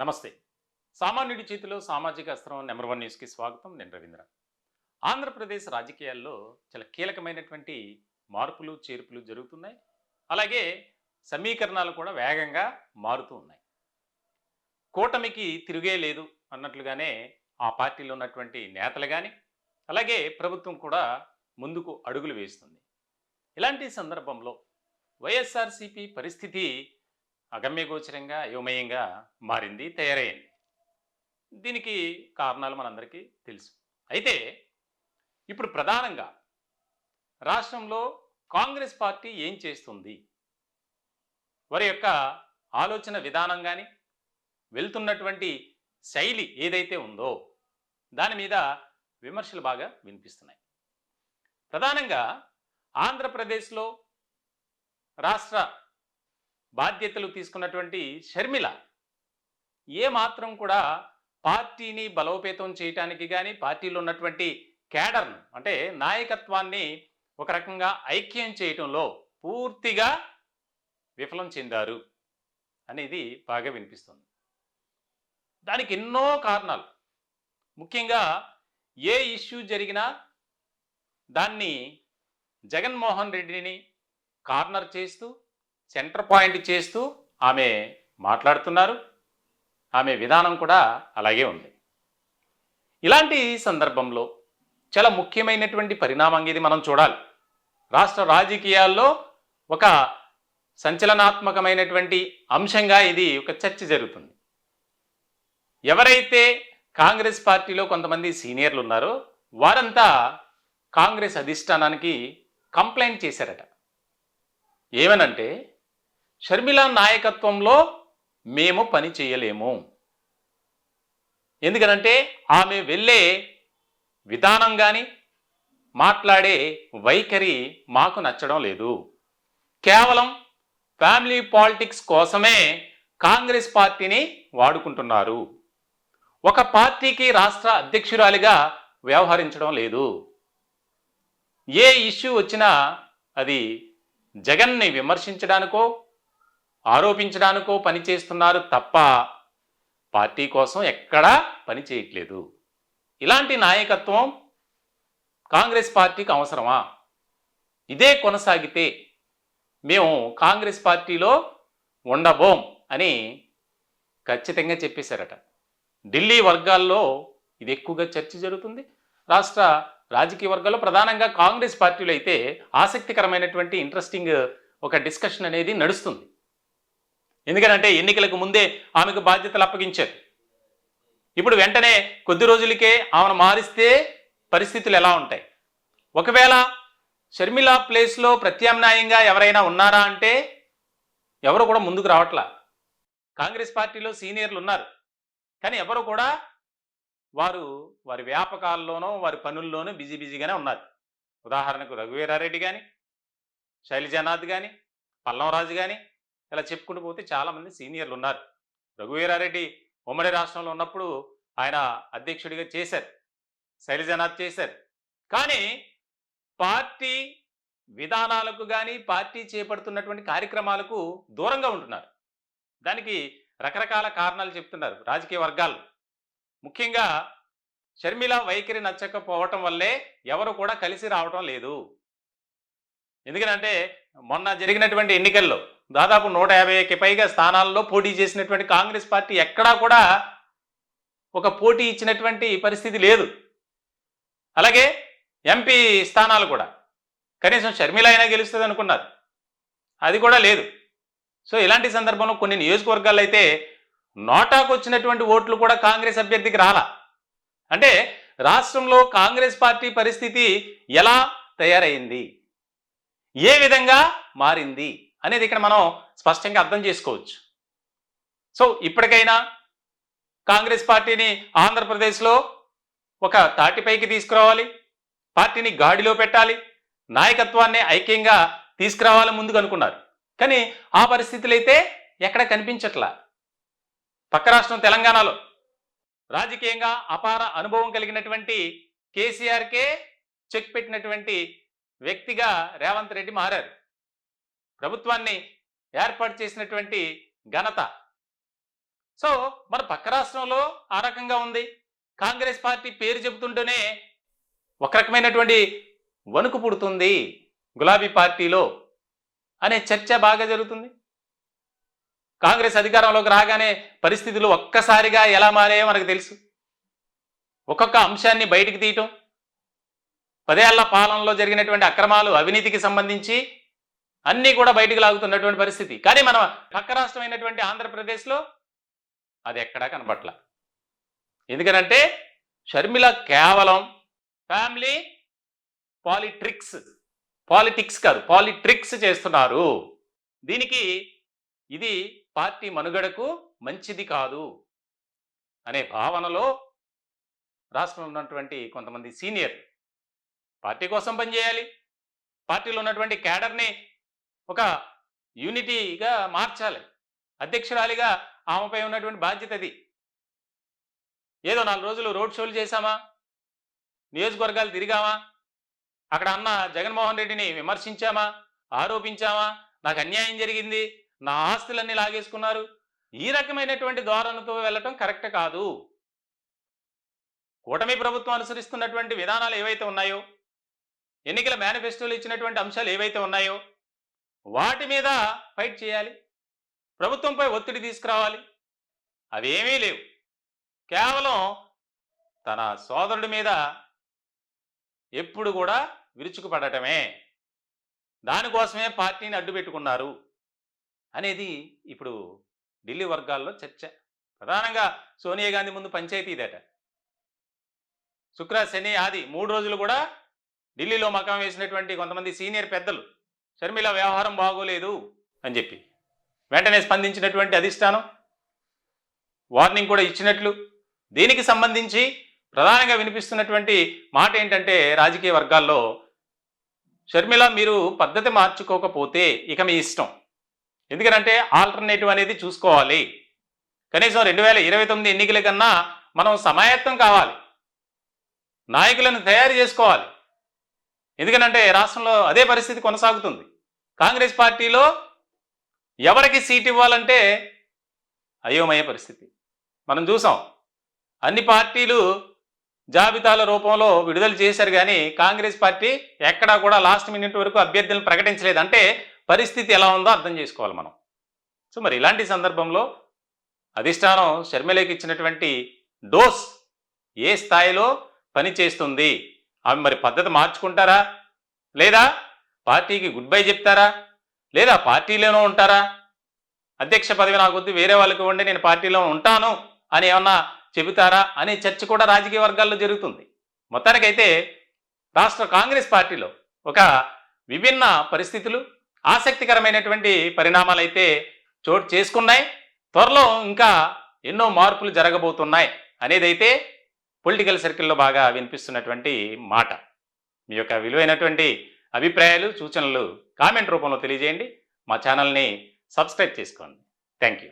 నమస్తే. సామాన్యుడి చేతిలో సామాజిక అస్త్రం నెంబర్ 1 న్యూస్కి స్వాగతం. నేను రవీంద్ర. ఆంధ్రప్రదేశ్ రాజకీయాల్లో చాలా కీలకమైనటువంటి మార్పులు చేర్పులు జరుగుతున్నాయి. అలాగే సమీకరణాలు కూడా వేగంగా మారుతూ ఉన్నాయి. కూటమికి తిరుగే లేదు అన్నట్లుగానే ఆ పార్టీలో ఉన్నటువంటి నేతలు కానీ, అలాగే ప్రభుత్వం కూడా ముందుకు అడుగులు వేస్తుంది. ఇలాంటి సందర్భంలో వైఎస్ఆర్సీపీ పరిస్థితి అగమ్యగోచరంగా అయోమయంగా మారింది, తయారైంది. దీనికి కారణాలు మనందరికీ తెలుసు. అయితే ఇప్పుడు ప్రధానంగా రాష్ట్రంలో కాంగ్రెస్ పార్టీ ఏం చేస్తుంది, వారి యొక్క ఆలోచన విధానం కానీ, వెళ్తున్నటువంటి శైలి ఏదైతే ఉందో దాని మీద విమర్శలు బాగా వినిపిస్తున్నాయి. ప్రధానంగా ఆంధ్రప్రదేశ్లో రాష్ట్ర బాధ్యతలు తీసుకున్నటువంటి షర్మిల ఏమాత్రం కూడా పార్టీని బలోపేతం చేయటానికి కానీ, పార్టీలో ఉన్నటువంటి క్యాడర్ను అంటే నాయకత్వాన్ని ఒక రకంగా ఐక్యం చేయటంలో పూర్తిగా విఫలం చెందారు అనేది బాగా వినిపిస్తుంది. దానికి ఎన్నో కారణాలు. ముఖ్యంగా ఏ ఇష్యూ జరిగినా దాన్ని జగన్మోహన్ రెడ్డిని కార్నర్ చేస్తూ, సెంటర్ పాయింట్ చేస్తూ ఆమె మాట్లాడుతున్నారు. ఆమె విధానం కూడా అలాగే ఉంది. ఇలాంటి సందర్భంలో చాలా ముఖ్యమైనటువంటి పరిణామం ఇది మనం చూడాలి. రాష్ట్ర రాజకీయాల్లో ఒక సంచలనాత్మకమైనటువంటి అంశంగా ఇది ఒక చర్చ జరుగుతుంది. ఎవరైతే కాంగ్రెస్ పార్టీలో కొంతమంది సీనియర్లు ఉన్నారో వారంతా కాంగ్రెస్ అధిష్టానానికి కంప్లైంట్ చేశారట. ఏమనంటే, షర్మిల నాయకత్వంలో మేము పని చేయలేము. ఎందుకనంటే ఆమె వెళ్ళే విధానం కానీ, మాట్లాడే వైఖరి మాకు నచ్చడం లేదు. కేవలం ఫ్యామిలీ పాలిటిక్స్ కోసమే కాంగ్రెస్ పార్టీని వాడుకుంటున్నారు. ఒక పార్టీకి రాష్ట్ర అధ్యక్షురాలిగా వ్యవహరించడం లేదు. ఏ ఇష్యూ వచ్చినా అది జగన్ని విమర్శించడానికో, ఆరోపించడానికో పనిచేస్తున్నారు తప్ప పార్టీ కోసం ఎక్కడా పని చేయట్లేదు. ఇలాంటి నాయకత్వం కాంగ్రెస్ పార్టీకి అవసరమా? ఇదే కొనసాగితే మేము కాంగ్రెస్ పార్టీలో ఉండబోం అని ఖచ్చితంగా చెప్పేశారట. ఢిల్లీ వర్గాల్లో ఇది ఎక్కువగా చర్చ జరుగుతుంది. రాష్ట్ర రాజకీయ వర్గాల్లో ప్రధానంగా కాంగ్రెస్ పార్టీలో అయితే ఆసక్తికరమైనటువంటి ఇంట్రెస్టింగ్ ఒక డిస్కషన్ అనేది నడుస్తుంది. ఎందుకంటే ఎన్నికలకు ముందే ఆమెకు బాధ్యతలు అప్పగించారు. ఇప్పుడు వెంటనే కొద్ది రోజులకే ఆమెను మారిస్తే పరిస్థితులు ఎలా ఉంటాయి? ఒకవేళ షర్మిల ప్లేస్లో ప్రత్యామ్నాయంగా ఎవరైనా ఉన్నారా అంటే ఎవరు కూడా ముందుకు రావట్లా. కాంగ్రెస్ పార్టీలో సీనియర్లు ఉన్నారు, కానీ ఎవరు కూడా వారి వ్యాపకాల్లోనో వారి పనుల్లోనూ బిజీగానే ఉన్నారు. ఉదాహరణకు రఘువీరారెడ్డి కానీ, శైలజానాథ్ కానీ, పల్లంరాజు కానీ, ఇలా చెప్పుకుంటూ పోతే చాలామంది సీనియర్లు ఉన్నారు. రఘువీరారెడ్డి ఉమ్మడి రాష్ట్రంలో ఉన్నప్పుడు ఆయన అధ్యక్షుడిగా చేశారు, శైలజానాథ్ చేశారు. కానీ పార్టీ విధానాలకు కానీ, పార్టీ చేపడుతున్నటువంటి కార్యక్రమాలకు దూరంగా ఉంటున్నారు. దానికి రకరకాల కారణాలు చెప్తున్నారు రాజకీయ వర్గాలు. ముఖ్యంగా షర్మిల వైఖరి నచ్చకపోవటం వల్లే ఎవరు కూడా కలిసి రావటం లేదు. ఎందుకంటే మొన్న జరిగినటువంటి ఎన్నికల్లో దాదాపు 150కి పైగా స్థానాల్లో పోటీ చేసినటువంటి కాంగ్రెస్ పార్టీ ఎక్కడా కూడా ఒక పోటీ ఇచ్చినటువంటి పరిస్థితి లేదు. అలాగే ఎంపీ స్థానాలు కూడా కనీసం షర్మిల అయినా గెలుస్తుంది అనుకున్నారు, అది కూడా లేదు. సో ఇలాంటి సందర్భంలో కొన్ని నియోజకవర్గాల్లో అయితే నోటాకు వచ్చినటువంటి ఓట్లు కూడా కాంగ్రెస్ అభ్యర్థికి రాలా. అంటే రాష్ట్రంలో కాంగ్రెస్ పార్టీ పరిస్థితి ఎలా తయారైంది, ఏ విధంగా మారింది అనేది ఇక్కడ మనం స్పష్టంగా అర్థం చేసుకోవచ్చు. సో ఇప్పటికైనా కాంగ్రెస్ పార్టీని ఆంధ్రప్రదేశ్లో ఒక తాటిపైకి తీసుకురావాలి, పార్టీని గాడిలో పెట్టాలి, నాయకత్వాన్ని ఐక్యంగా తీసుకురావాలని ముందుకు అనుకున్నారు. కానీ ఆ పరిస్థితులు అయితే ఎక్కడ కనిపించట్లా. పక్క రాష్ట్రం తెలంగాణలో రాజకీయంగా అపార అనుభవం కలిగినటువంటి కేసీఆర్కే చెక్ పెట్టినటువంటి వ్యక్తిగా రేవంత్ రెడ్డి మారారు. ప్రభుత్వాన్ని ఏర్పాటు చేసినటువంటి ఘనత సో మన పక్క రాష్ట్రంలో ఆ రకంగా ఉంది. కాంగ్రెస్ పార్టీ పేరు చెబుతుంటేనే ఒక రకమైనటువంటి వణుకు పుడుతుంది గులాబీ పార్టీలో అనే చర్చ బాగా జరుగుతుంది. కాంగ్రెస్ అధికారంలోకి రాగానే పరిస్థితులు ఒక్కసారిగా ఎలా మారాయో మనకు తెలుసు. ఒక్కొక్క అంశాన్ని బయటికి తీయటం, 10 ఏళ్ల పాలనలో జరిగినటువంటి అక్రమాలు, అవినీతికి సంబంధించి అన్నీ కూడా బయటికి లాగుతున్నటువంటి పరిస్థితి. కానీ మన పక్క రాష్ట్రం అయినటువంటి ఆంధ్రప్రదేశ్లో అది ఎక్కడా కనపట్ల. ఎందుకనంటే షర్మిల కేవలం ఫ్యామిలీ పాలిటిక్స్ కాదు, పాలిట్రిక్స్ చేస్తున్నారు. దీనికి ఇది పార్టీ మనుగడకు మంచిది కాదు అనే భావనలో రాష్ట్రంలో ఉన్నటువంటి కొంతమంది సీనియర్ పార్టీ కోసం పనిచేయాలి, పార్టీలో ఉన్నటువంటి క్యాడర్ని ఒక యూనిటీగా మార్చాలి. అధ్యక్షురాలిగా ఆమెపై ఉన్నటువంటి బాధ్యత అది. ఏదో 4 రోజులు రోడ్ షోలు చేశామా, నియోజకవర్గాలు తిరిగామా, అక్కడ అన్న జగన్మోహన్ రెడ్డిని విమర్శించామా, ఆరోపించామా, నాకు అన్యాయం జరిగింది, నా ఆస్తులన్నీ లాగేసుకున్నారు, ఈ రకమైనటువంటి ధోరణితో వెళ్ళటం కరెక్ట్ కాదు. కూటమి ప్రభుత్వం అనుసరిస్తున్నటువంటి విధానాలు ఏవైతే ఉన్నాయో, ఎన్నికల మేనిఫెస్టోలు ఇచ్చినటువంటి అంశాలు ఏవైతే ఉన్నాయో వాటి మీద ఫైట్ చేయాలి, ప్రభుత్వంపై ఒత్తిడి తీసుకురావాలి. అవేమీ లేవు. కేవలం తన సోదరుడి మీద ఎప్పుడు కూడా విరుచుకుపడటమే, దానికోసమే పార్టీని అడ్డుపెట్టుకున్నారు అనేది ఇప్పుడు ఢిల్లీ వర్గాల్లో చర్చ. ప్రధానంగా సోనియా గాంధీ ముందు పంచాయతీ ఇదట. శుక్ర, శని, ఆది 3 రోజులు కూడా ఢిల్లీలో మకాం వేసినటువంటి కొంతమంది సీనియర్ పెద్దలు షర్మిల వ్యవహారం బాగోలేదు అని చెప్పి వెంటనే స్పందించినటువంటి అధిష్టానం వార్నింగ్ కూడా ఇచ్చినట్లు. దీనికి సంబంధించి ప్రధానంగా వినిపిస్తున్నటువంటి మాట ఏంటంటే రాజకీయ వర్గాల్లో, షర్మిల మీరు పద్ధతి మార్చుకోకపోతే ఇక మీ ఇష్టం. ఎందుకంటే ఆల్టర్నేటివ్ అనేది చూసుకోవాలి. కనీసం 2029 ఎన్నికల కన్నా మనం సమాయత్తం కావాలి, నాయకులను తయారు చేసుకోవాలి. ఎందుకనంటే రాష్ట్రంలో అదే పరిస్థితి కొనసాగుతుంది. కాంగ్రెస్ పార్టీలో ఎవరికి సీట్ ఇవ్వాలంటే అయోమయ పరిస్థితి మనం చూసాం. అన్ని పార్టీలు జాబితాల రూపంలో విడుదల చేశారు, కానీ కాంగ్రెస్ పార్టీ ఎక్కడా కూడా లాస్ట్ మినిట్ వరకు అభ్యర్థులను ప్రకటించలేదు. అంటే పరిస్థితి ఎలా ఉందో అర్థం చేసుకోవాలి మనం. సో మరి ఇలాంటి సందర్భంలో అధిష్టానం షర్మిలకి ఇచ్చినటువంటి డోస్ ఏ స్థాయిలో పనిచేస్తుంది? ఆమె మరి పద్ధతి మార్చుకుంటారా, లేదా పార్టీకి గుడ్ బై చెప్తారా, లేదా పార్టీలోనూ ఉంటారా? అధ్యక్ష పదవి నాకు వద్దు, వేరే వాళ్ళకి ఇవ్వండి, నేను పార్టీలో ఉంటాను అని ఏమన్నా చెబుతారా అనే చర్చ కూడా రాజకీయ వర్గాల్లో జరుగుతుంది. మొత్తానికైతే రాష్ట్ర కాంగ్రెస్ పార్టీలో ఒక విభిన్న పరిస్థితులు, ఆసక్తికరమైనటువంటి పరిణామాలు అయితే చోటు చేసుకున్నాయి. త్వరలో ఇంకా ఎన్నో మార్పులు జరగబోతున్నాయి అనేదైతే పొలిటికల్ సర్కిల్లో బాగా వినిపిస్తున్నటువంటి మాట. మీ యొక్క విలువైనటువంటి అభిప్రాయాలు, సూచనలు కామెంట్ రూపంలో తెలియజేయండి. మా ఛానల్ని సబ్స్క్రైబ్ చేసుకోండి. Thank you.